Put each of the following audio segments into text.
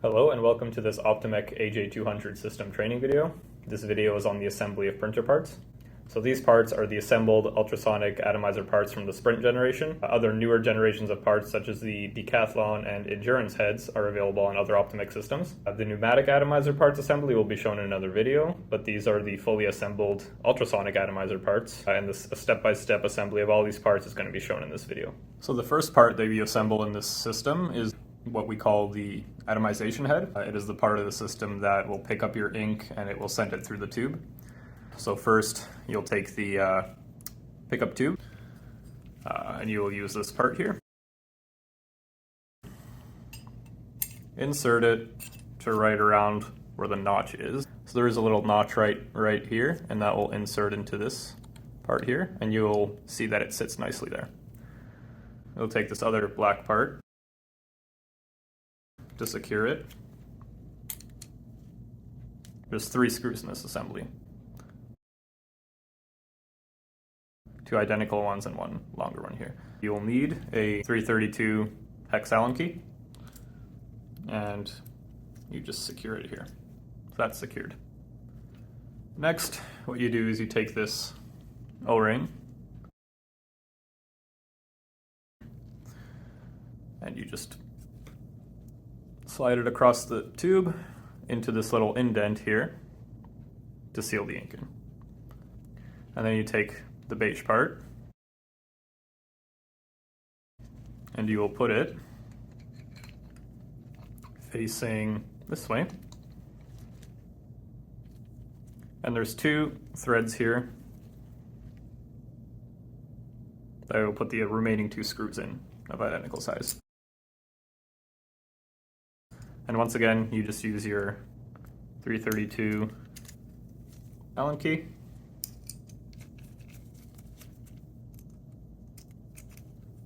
Hello and welcome to this Optimec AJ200 system training video. This video is on the assembly of printer parts. So these parts are the assembled ultrasonic atomizer parts from the Sprint generation. Other newer generations of parts such as the Decathlon and Endurance heads are available on other Optimec systems. The pneumatic atomizer parts assembly will be shown in another video, but these are the fully assembled ultrasonic atomizer parts, and this step-by-step assembly of all these parts is going to be shown in this video. So the first part that we assemble in this system is what we call the atomization head. It is the part of the system that will pick up your ink and it will send it through the tube. So first you'll take the pickup tube and you will use this part here. Insert it to right around where the notch is. So there is a little notch right here, and that will insert into this part here, and you'll see that it sits nicely there. You'll take this other black part to secure it. There's 3 screws in this assembly. 2 identical ones and 1 longer one here. You'll need a 332 hex Allen key, and you just secure it here. So that's secured. Next, what you do is you take this O-ring and you just slide it across the tube into this little indent here to seal the ink in. And then you take the beige part and you will put it facing this way. And there's 2 threads here that I will put the remaining 2 screws in of identical size. And once again, you just use your 332 Allen key.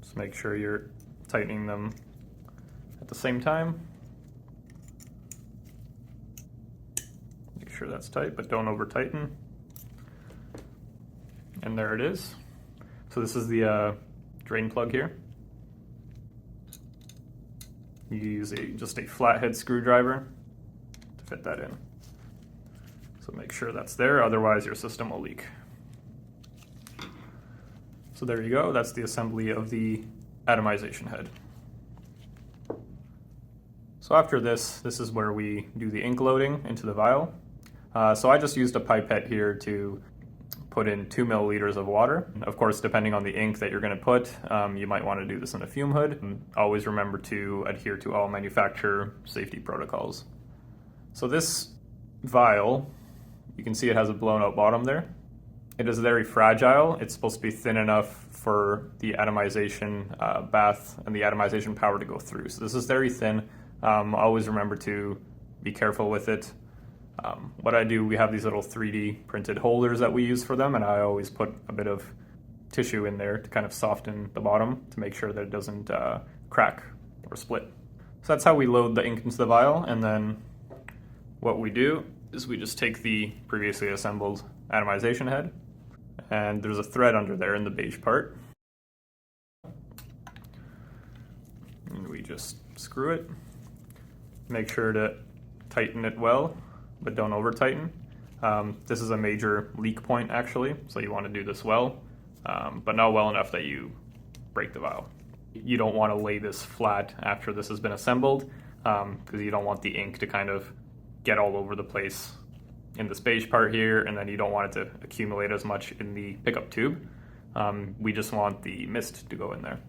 Just make sure you're tightening them at the same time. Make sure that's tight, but don't over tighten. And there it is. So this is the drain plug here. You use just a flathead screwdriver to fit that in. So make sure that's there, otherwise your system will leak. So there you go, that's the assembly of the atomization head. So after this is where we do the ink loading into the vial. So I just used a pipette here to put in 2 milliliters of water. Of course, depending on the ink that you're going to put, you might want to do this in a fume hood. And always remember to adhere to all manufacturer safety protocols. So this vial, you can see it has a blown out bottom there. It is very fragile. It's supposed to be thin enough for the atomization bath and the atomization power to go through. So this is very thin. Always remember to be careful with it. What I do, we have these little 3D printed holders that we use for them, and I always put a bit of tissue in there to kind of soften the bottom to make sure that it doesn't crack or split. So that's how we load the ink into the vial, and then what we do is we just take the previously assembled atomization head, and there's a thread under there in the beige part. And we just screw it. Make sure to tighten it well, but don't over tighten. This is a major leak point actually, so you want to do this well, but not well enough that you break the vial. You don't want to lay this flat after this has been assembled, because you don't want the ink to kind of get all over the place in this beige part here, and then you don't want it to accumulate as much in the pickup tube. We just want the mist to go in there.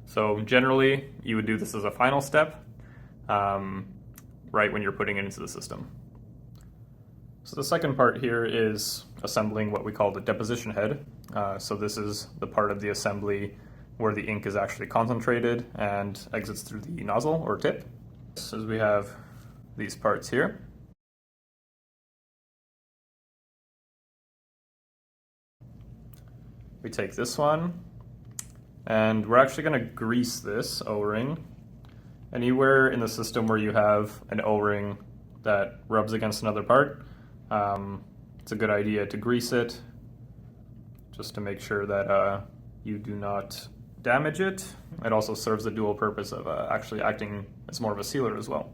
So generally, you would do this as a final step, right when you're putting it into the system. So the second part here is assembling what we call the deposition head. So this is the part of the assembly where the ink is actually concentrated and exits through the nozzle or tip. So we have these parts here. We take this one, and we're actually going to grease this O-ring. Anywhere in the system where you have an O-ring that rubs against another part, it's a good idea to grease it just to make sure that you do not damage it. It also serves the dual purpose of actually acting as more of a sealer as well.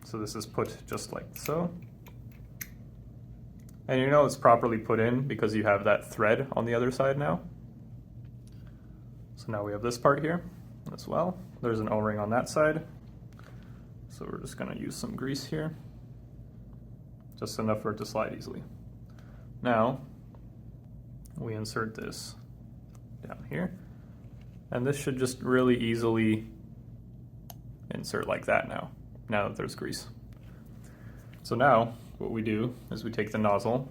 So this is put just like so. And you know it's properly put in because you have that thread on the other side now. So now we have this part here as well. There's an O-ring on that side. So we're just gonna use some grease here. Just enough for it to slide easily. Now, we insert this down here. And this should just really easily insert like that now that there's grease. So now, what we do is we take the nozzle.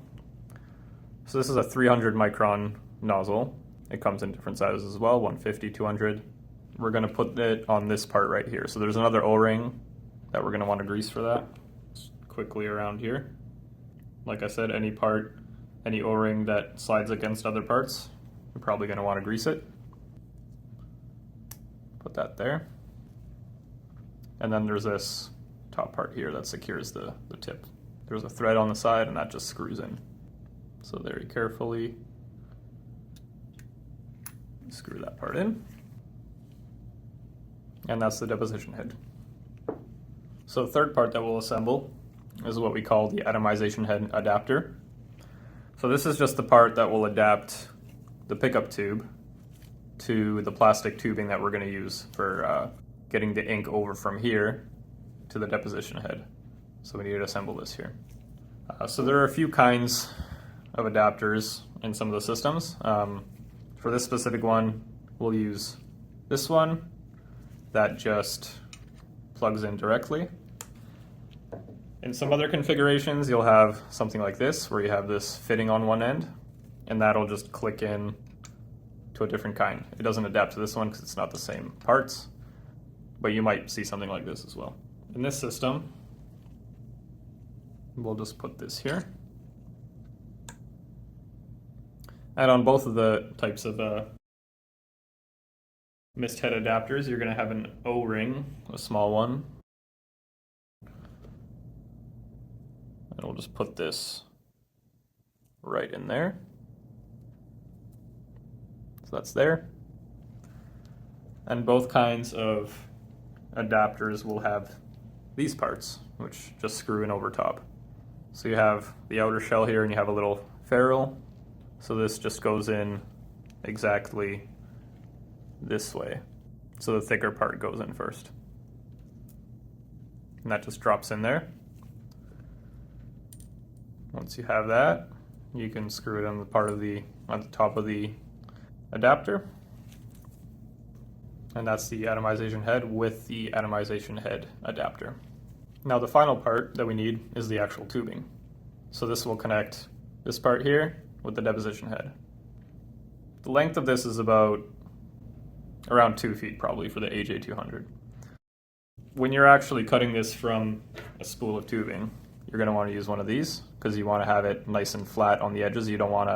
So this is a 300 micron nozzle. It comes in different sizes as well, 150, 200. We're gonna put it on this part right here. So there's another O-ring that we're gonna wanna grease for that. Just quickly around here. Like I said, any O-ring that slides against other parts, you're probably gonna wanna grease it. Put that there. And then there's this top part here that secures the tip. There's a thread on the side and that just screws in. So very carefully screw that part in. And that's the deposition head. So the third part that we'll assemble is what we call the atomization head adapter. So this is just the part that will adapt the pickup tube to the plastic tubing that we're going to use for getting the ink over from here to the deposition head. So we need to assemble this here. So there are a few kinds of adapters in some of the systems. For this specific one, we'll use this one that just plugs in directly. In some other configurations, you'll have something like this, where you have this fitting on one end, and that'll just click in to a different kind. It doesn't adapt to this one because it's not the same parts, but you might see something like this as well. In this system, we'll just put this here. And on both of the types of mist head adapters, you're going to have an O-ring, a small one. And we'll just put this right in there. So that's there. And both kinds of adapters will have these parts, which just screw in over top. So you have the outer shell here and you have a little ferrule. So this just goes in exactly this way. So the thicker part goes in first. And that just drops in there. Once you have that, you can screw it on the top of the adapter. And that's the atomization head with the atomization head adapter. Now the final part that we need is the actual tubing. So this will connect this part here with the deposition head. The length of this is about around 2 feet probably for the AJ200. When you're actually cutting this from a spool of tubing, you're going to want to use one of these because you want to have it nice and flat on the edges. You don't want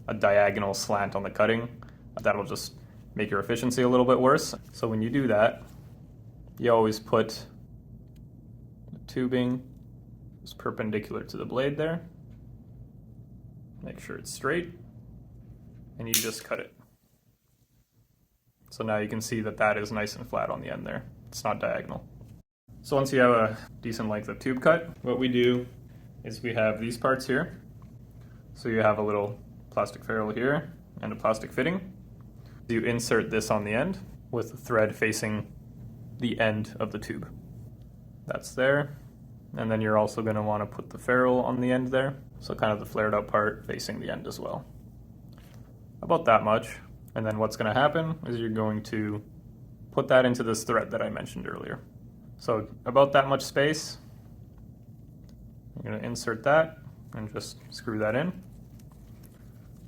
a diagonal slant on the cutting. That'll just make your efficiency a little bit worse. So when you do that, you always put the tubing just perpendicular to the blade there. Make sure it's straight, and you just cut it. So now you can see that that is nice and flat on the end there. It's not diagonal. So once you have a decent length of tube cut, what we do is we have these parts here. So you have a little plastic ferrule here and a plastic fitting. You insert this on the end with the thread facing the end of the tube. That's there. And then you're also going to want to put the ferrule on the end there. So kind of the flared out part facing the end as well. About that much. And then what's going to happen is you're going to put that into this thread that I mentioned earlier. So about that much space, I'm going to insert that and just screw that in.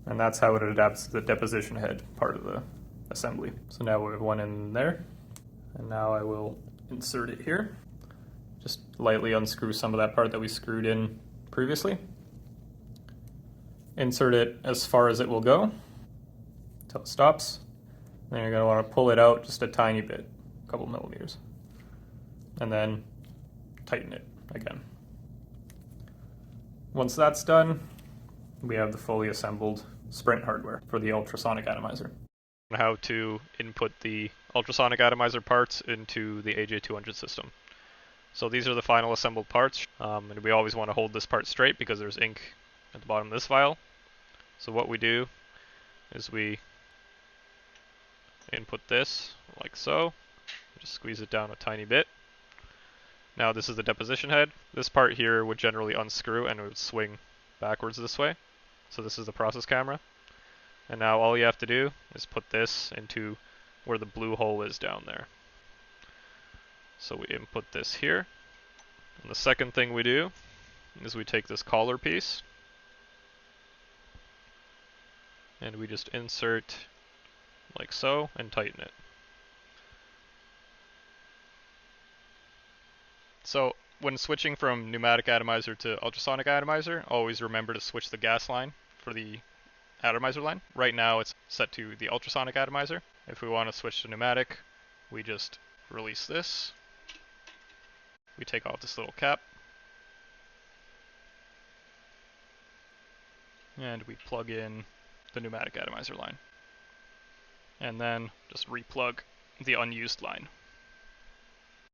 And that's how it adapts to the deposition head part of the assembly. So now we have one in there. And now I will insert it here. Just lightly unscrew some of that part that we screwed in previously. Insert it as far as it will go until it stops. Then you're going to want to pull it out just a tiny bit, a couple millimeters. And then tighten it again. Once that's done, we have the fully assembled Sprint hardware for the ultrasonic atomizer. How to input the ultrasonic atomizer parts into the AJ200 system. So these are the final assembled parts, and we always want to hold this part straight because there's ink at the bottom of this vial. So what we do is we input this like so, just squeeze it down a tiny bit. Now this is the deposition head. This part here would generally unscrew and it would swing backwards this way. So this is the process camera. And now all you have to do is put this into where the blue hole is down there. So we input this here. And the second thing we do is we take this collar piece and we just insert like so and tighten it. So when switching from pneumatic atomizer to ultrasonic atomizer, always remember to switch the gas line for the atomizer line. Right now it's set to the ultrasonic atomizer. If we want to switch to pneumatic, we just release this. We take off this little cap. And we plug in the pneumatic atomizer line. And then just replug the unused line.